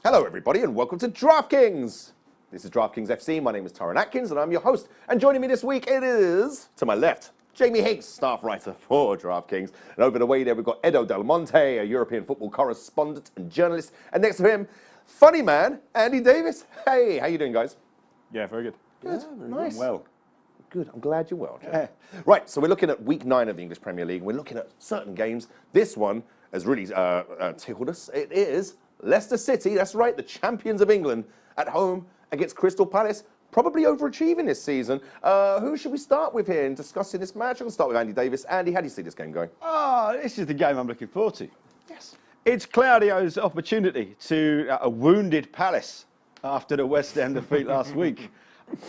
Hello everybody and welcome to DraftKings. This is DraftKings FC, my name is Taran Atkins and I'm your host. And joining me this week it is, to my left, Jamie Higgs, staff writer for DraftKings. And over the way there we've got Edo Del Monte, a European football correspondent and journalist. And next to him, funny man, Andy Davis. Hey, how you doing guys? Yeah, very good. Good, nice. Well. Good, I'm glad you're well, Jamie. Right, so we're looking at week 9 of the English Premier League. We're looking at certain games. This one has really tickled us. It is Leicester City, that's right, the champions of England, at home against Crystal Palace, probably overachieving this season. Who should we start with here in discussing this match? I'm going to start with Andy Davis. Andy, how do you see this game going? Oh, this is the game I'm looking forward to. Yes. It's Claudio's opportunity to a wounded Palace after the West Ham defeat last week.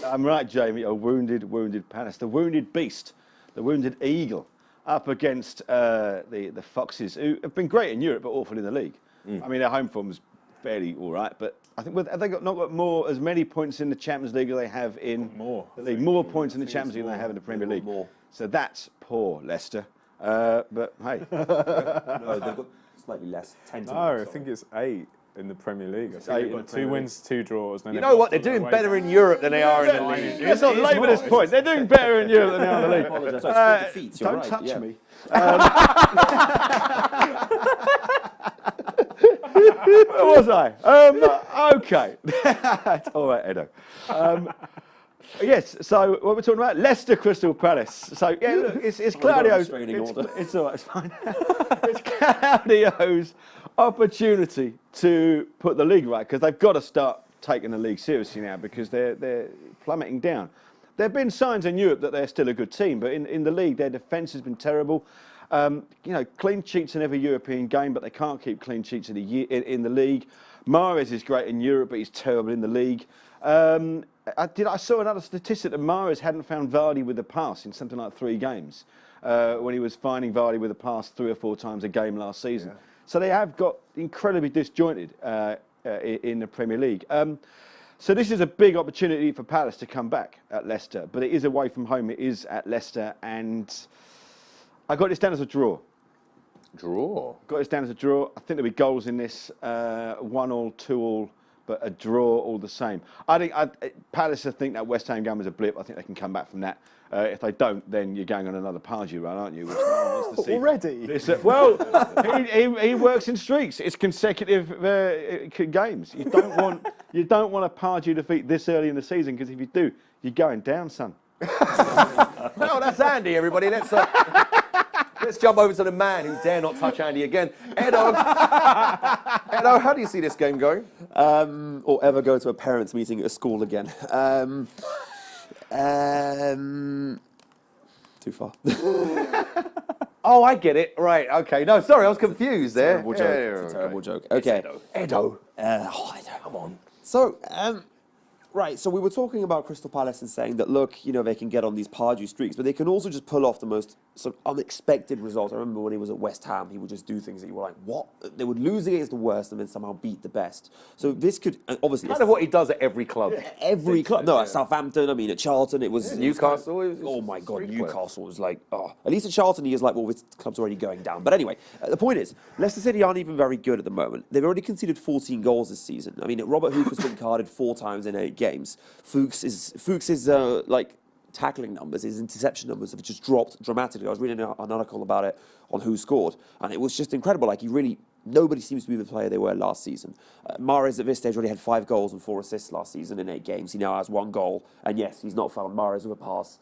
I'm right, Jamie, a wounded Palace. The wounded beast, the wounded eagle, up against the Foxes, who have been great in Europe but awful in the league. I mean, their home form's fairly all right, but I think have they not got as many points in the Champions League as they have in the league? More points in the Champions League than they have in the Premier League. So that's poor, Leicester. But hey, no, they've got slightly less. 10 to I think it's 8 in the Premier League. I think they've got 2 wins, 2 draws. You know what? They're doing better in Europe than they are in the league. Let's not labour this point. They're doing better in Europe than they are in the league. Don't touch me. Where was I? Okay. All right, Edo. Yes, so what we're talking about, Leicester Crystal Palace. So, yeah, look, it's Claudio's... It's all right, it's fine. It's Claudio's opportunity to put the league right, because they've got to start taking the league seriously now, because they're plummeting down. There have been signs in Europe that they're still a good team, but in the league, their defence has been terrible. Clean sheets in every European game, but they can't keep clean sheets in the league. Mahrez is great in Europe, but he's terrible in the league. I saw another statistic that Mahrez hadn't found Vardy with a pass in something like 3 games, when he was finding Vardy with a pass 3 or 4 times a game last season. Yeah. So they have got incredibly disjointed in the Premier League. So this is a big opportunity for Palace to come back at Leicester, but it is away from home. It is at Leicester, and I got this down as a draw. Draw? Got this down as a draw. I think there'll be goals in this, 1-1, 2-1, but a draw all the same. Palace, I think that West Ham game was a blip. I think they can come back from that. If they don't, then you're going on another Pardew run, aren't you? Which no one wants to see. Already? Well, he works in streaks. It's consecutive games. You don't want a Pardew defeat this early in the season, because if you do, you're going down, son. Well, that's Andy, everybody. Let's jump over to the man who dare not touch Andy again. Edo, how do you see this game going? Or ever go to a parents' meeting at school again. Too far. Oh, I get it. Right, okay. No, sorry, I was confused there. Terrible joke. It's a terrible joke. Okay. Edo. Come on. So, right, so we were talking about Crystal Palace and saying that, look, they can get on these Pardew streaks, but they can also just pull off the most sort of unexpected results. I remember when he was at West Ham, he would just do things that you were like, what? They would lose against the worst and then somehow beat the best. So this could, obviously... Kind of what he does at every club. Every club. No, at Southampton, at Charlton, it was... Newcastle. Oh my God, Newcastle was like, oh. At least at Charlton, he is like, well, this club's already going down. But anyway, the point is, Leicester City aren't even very good at the moment. They've already conceded 14 goals this season. I mean, Robert Hooper's been carded 4 times in 8 games. Fuchs's tackling numbers, his interception numbers have just dropped dramatically. I was reading an article about it on Who Scored, and it was just incredible. Like, nobody seems to be the player they were last season. Mahrez at this stage already had 5 goals and 4 assists last season in 8 games. He now has 1 goal, and yes, he's not found Mahrez with a pass.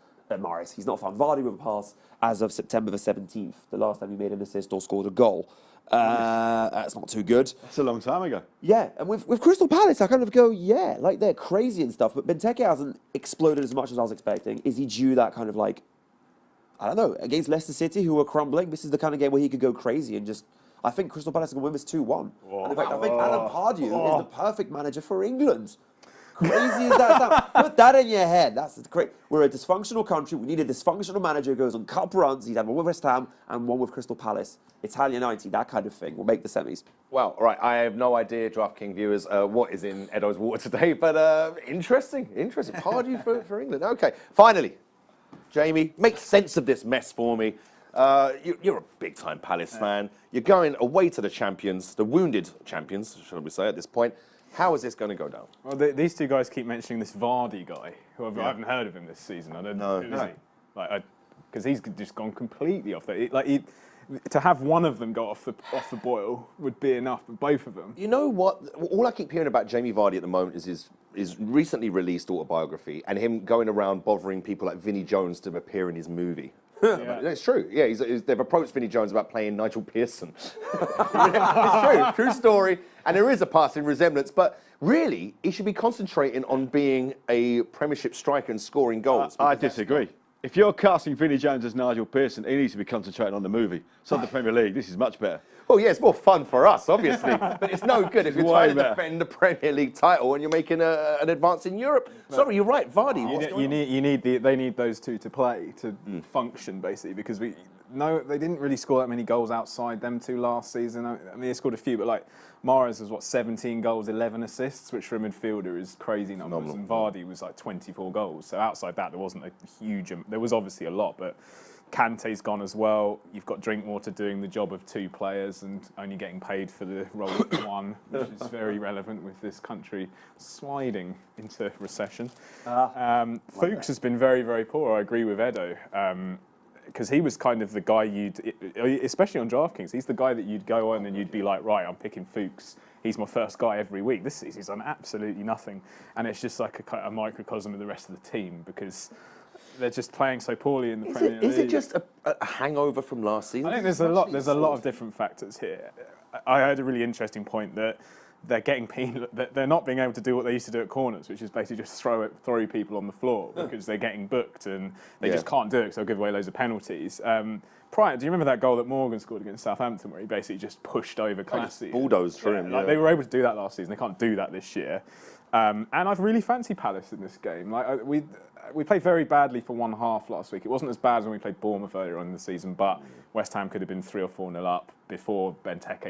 He's not found Vardy with a pass as of September the 17th, the last time he made an assist or scored a goal. That's not too good. That's a long time ago. Yeah, and with Crystal Palace, I kind of go, yeah, like they're crazy and stuff, but Benteke hasn't exploded as much as I was expecting. Is he due that kind of like, I don't know, against Leicester City, who are crumbling? This is the kind of game where he could go crazy and just... I think Crystal Palace can win this 2-1. And in fact, I think Alan Pardew is the perfect manager for England. Crazy as that sounds. Put that in your head. That's great. We're a dysfunctional country. We need a dysfunctional manager who goes on cup runs. He's had one with West Ham and one with Crystal Palace. Italian 90, that kind of thing. We'll make the semis. Well, right. I have no idea, DraftKings viewers, what is in Edo's water today, but interesting. Pardew for England. Okay. Finally, Jamie, make sense of this mess for me. You're a big-time Palace fan. You're going away to the champions, the wounded champions, shall we say, at this point. How is this going to go down? Well, these two guys keep mentioning this Vardy guy, who I haven't heard of him this season. I don't know. No. Because he's just gone completely off the. To have one of them go off the boil would be enough, but both of them. You know what? All I keep hearing about Jamie Vardy at the moment is his recently released autobiography and him going around bothering people like Vinnie Jones to appear in his movie. Yeah. It's true. Yeah, they've approached Vinnie Jones about playing Nigel Pearson. It's true story, and there is a passing resemblance. But really, he should be concentrating on being a Premiership striker and scoring goals. I disagree. If you're casting Vinnie Jones as Nigel Pearson, he needs to be concentrating on the movie. It's not the Premier League. This is much better. Well, yeah, it's more fun for us, obviously, but it's no good if you're trying to better. defend the Premier League title and you're making an advance in Europe. Sorry, you're right, Vardy. They need those two to play to function basically because they didn't really score that many goals outside them two last season. I mean, they scored a few, but like Mahrez was 17 goals, 11 assists, which for a midfielder is crazy numbers. And Vardy was like 24 goals. So outside that, there wasn't a huge. There was obviously a lot, but Kante's gone as well. You've got Drinkwater doing the job of two players and only getting paid for the role of one, which is very relevant with this country sliding into recession. Fuchs has been very, very poor. I agree with Edo. Because he was kind of the guy especially on DraftKings, he's the guy that you'd go on and you'd be like, right, I'm picking Fuchs. He's my first guy every week. This season he's done absolutely nothing. And it's just like a microcosm of the rest of the team because they're just playing so poorly in the Premier League. Is it just a hangover from last season? I think there's a lot of different factors here. I heard a really interesting point that they're getting they're not being able to do what they used to do at corners, which is basically just throw people on the floor because they're getting booked and they just can't do it because they'll give away loads of penalties. Do you remember that goal that Morgan scored against Southampton where he basically just pushed over Classy? Bulldozed through him. They were able to do that last season. They can't do that this year. And I've really fancied Palace in this game. We played very badly for one half last week. It wasn't as bad as when we played Bournemouth earlier on in the season, but West Ham could have been 3 or 4-0 up before Benteke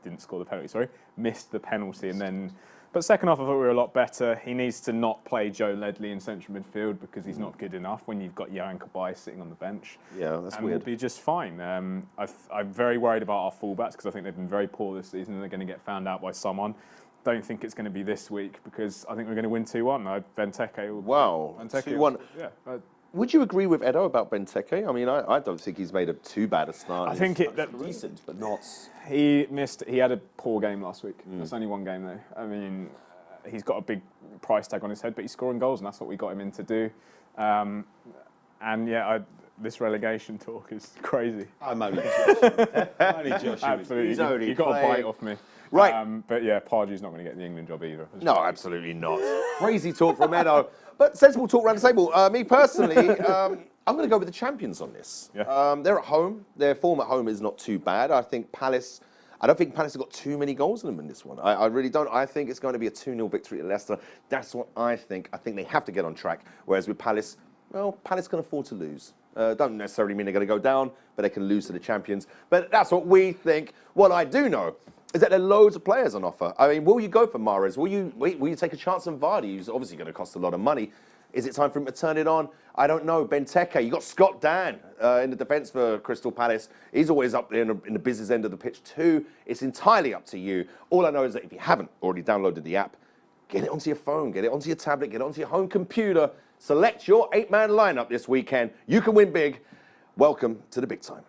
didn't score the penalty. Missed the penalty, and then. But second half, I thought we were a lot better. He needs to not play Joe Ledley in central midfield because he's not good enough when you've got Yohan Kabay sitting on the bench. Yeah, that's and weird. We'll be just fine. I'm very worried about our fullbacks because I think they've been very poor this season and they're going to get found out by someone. Don't think it's going to be this week because I think we're going to win 2-1. Benteke. Wow, 2-1. Yeah. Would you agree with Edo about Benteke? I mean, I don't think he's made too bad a start. I think decent, but not. He had a poor game last week. That's only one game though. I mean, he's got a big price tag on his head, but he's scoring goals, and that's what we got him in to do. This relegation talk is crazy. I'm only Josh. Absolutely, you got a bite off me. Right. But yeah, Pardew's not going to get the England job either. No, absolutely not. Crazy talk from Edo. But sensible talk around the table. Me personally, I'm going to go with the champions on this. Yeah. They're at home. Their form at home is not too bad. I don't think Palace have got too many goals in them in this one. I really don't. I think it's going to be a 2-0 victory at Leicester. That's what I think. I think they have to get on track. Whereas with Palace, well, Palace can afford to lose. Don't necessarily mean they're going to go down, but they can lose to the champions. But that's what we think. What I do know is that there are loads of players on offer. I mean, will you go for Mahrez? Will you take a chance on Vardy, who's obviously going to cost a lot of money? Is it time for him to turn it on? I don't know. Benteke, you got Scott Dan in the defence for Crystal Palace. He's always up there in the business end of the pitch too. It's entirely up to you. All I know is that if you haven't already downloaded the app, get it onto your phone, get it onto your tablet, get it onto your home computer. Select your 8-man lineup this weekend. You can win big. Welcome to the big time.